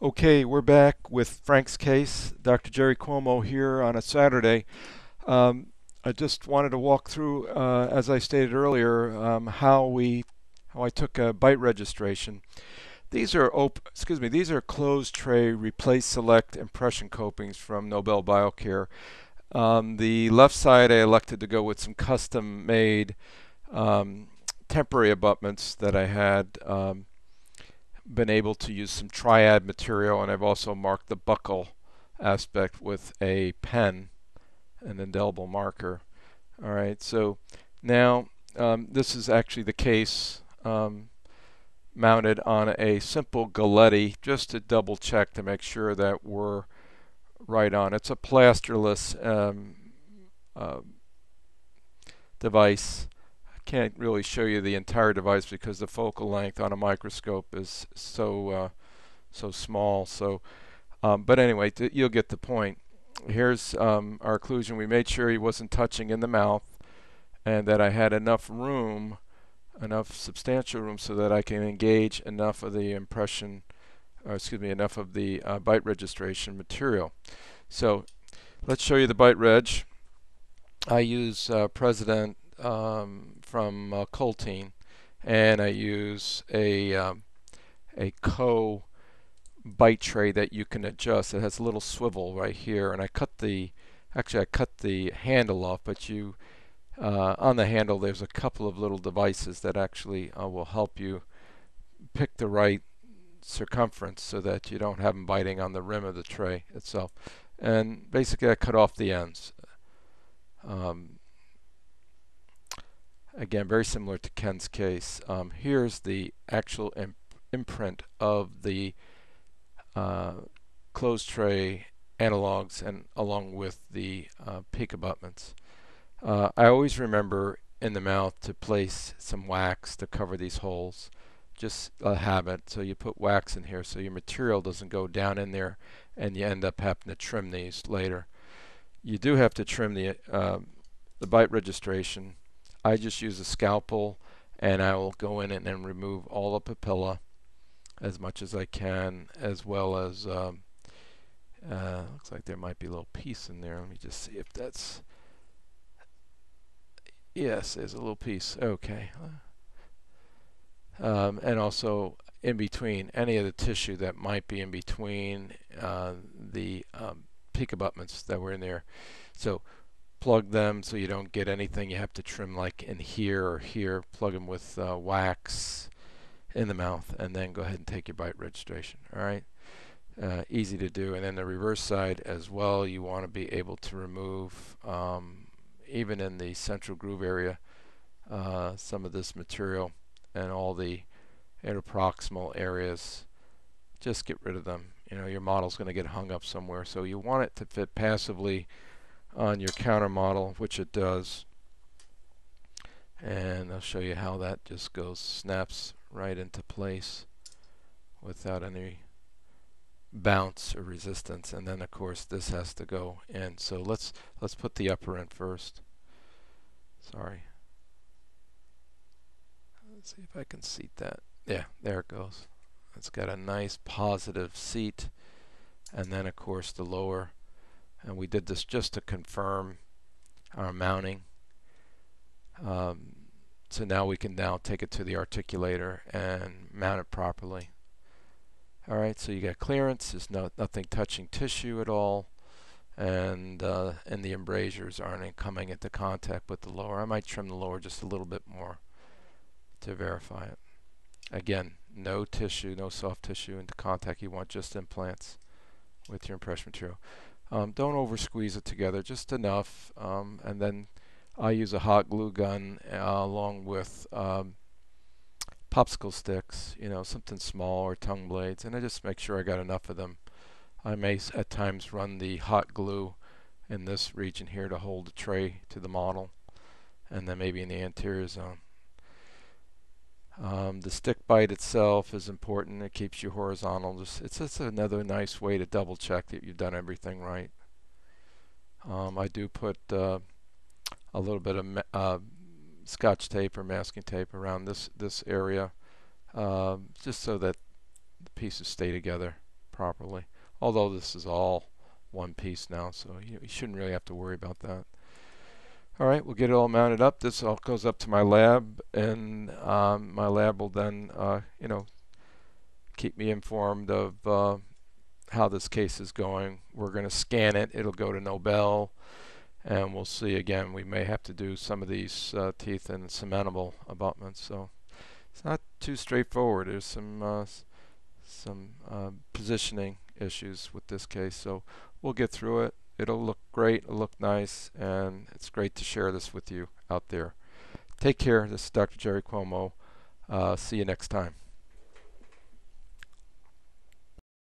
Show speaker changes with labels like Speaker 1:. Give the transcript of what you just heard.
Speaker 1: Okay, we're back with Frank's case. Dr. Jerry Cuomo here on a Saturday. Um, I just wanted to walk through, as I stated earlier, how I took a bite registration. These are closed tray replace select impression copings from Nobel Biocare. The left side I elected to go with some custom made um, temporary abutments that I had. Been able to use some triad material, and I've also marked the buckle aspect with a pen, an indelible marker. All right, so now this is actually the case mounted on a simple galletti, just to double check to make sure that we're right on. It's a plasterless uh, device. I can't really show you the entire device because the focal length on a microscope is so small. But anyway, you'll get the point. Here's our occlusion. We made sure he wasn't touching in the mouth, and that I had enough room, enough substantial room, so that I can engage enough of the enough of the bite registration material. So let's show you the bite reg. I use President from Coltine, and I use a bite tray that you can adjust. It has a little swivel right here, and I cut the handle off, but on the handle there's a couple of little devices that actually will help you pick the right circumference so that you don't have them biting on the rim of the tray itself. And basically I cut off the ends. Um, Again, very similar to Ken's case. Here's the actual imprint of the uh, closed tray analogs, and along with the peak abutments. I always remember in the mouth to place some wax to cover these holes. Just a habit. So you put wax in here so your material doesn't go down in there and you end up having to trim these later. You do have to trim the bite registration. I just use a scalpel, and I will go in and then remove all the papilla as much as I can, as well as looks like there might be a little piece in there. Let me just see if that's, yes, there's a little piece. Okay. And also in between, any of the tissue that might be in between the peak abutments that were in there. So plug them so you don't get anything you have to trim, like in here or here. Plug them with wax in the mouth, and then go ahead and take your bite registration. All right, easy to do. And then the reverse side as well, you want to be able to remove, even in the central groove area, some of this material, and all the interproximal areas. Just get rid of them. You know, your model's going to get hung up somewhere, so you want it to fit passively on your counter model, which it does. And I'll show you how that just snaps right into place without any bounce or resistance. And then of course this has to go in. So let's put the upper in first. Sorry. Let's see if I can seat that. Yeah, there it goes. It's got a nice positive seat. And then of course the lower. And we did this just to confirm our mounting. So now we can take it to the articulator and mount it properly. Alright, so you got clearance. There's nothing touching tissue at all. And the embrasures aren't coming into contact with the lower. I might trim the lower just a little bit more to verify it. Again, no tissue, no soft tissue into contact. You want just implants with your impression material. Don't over squeeze it together, just enough. And then I use a hot glue gun along with popsicle sticks, you know, something small, or tongue blades, and I just make sure I got enough of them. I may at times run the hot glue in this region here to hold the tray to the model, and then maybe in the anterior zone. The stick bite itself is important. It keeps you horizontal. It's just another nice way to double check that you've done everything right. I do put a little bit of scotch tape or masking tape around this area, just so that the pieces stay together properly. Although this is all one piece now, so you shouldn't really have to worry about that. All right, we'll get it all mounted up. This all goes up to my lab, and my lab will then, keep me informed of how this case is going. We're going to scan it. It'll go to Nobel, and we'll see again. We may have to do some of these teeth in cementable abutments, so it's not too straightforward. There's some positioning issues with this case, so we'll get through it. It'll look great, it'll look nice, and it's great to share this with you out there. Take care. This is Dr. Jerry Cuomo. See you next time.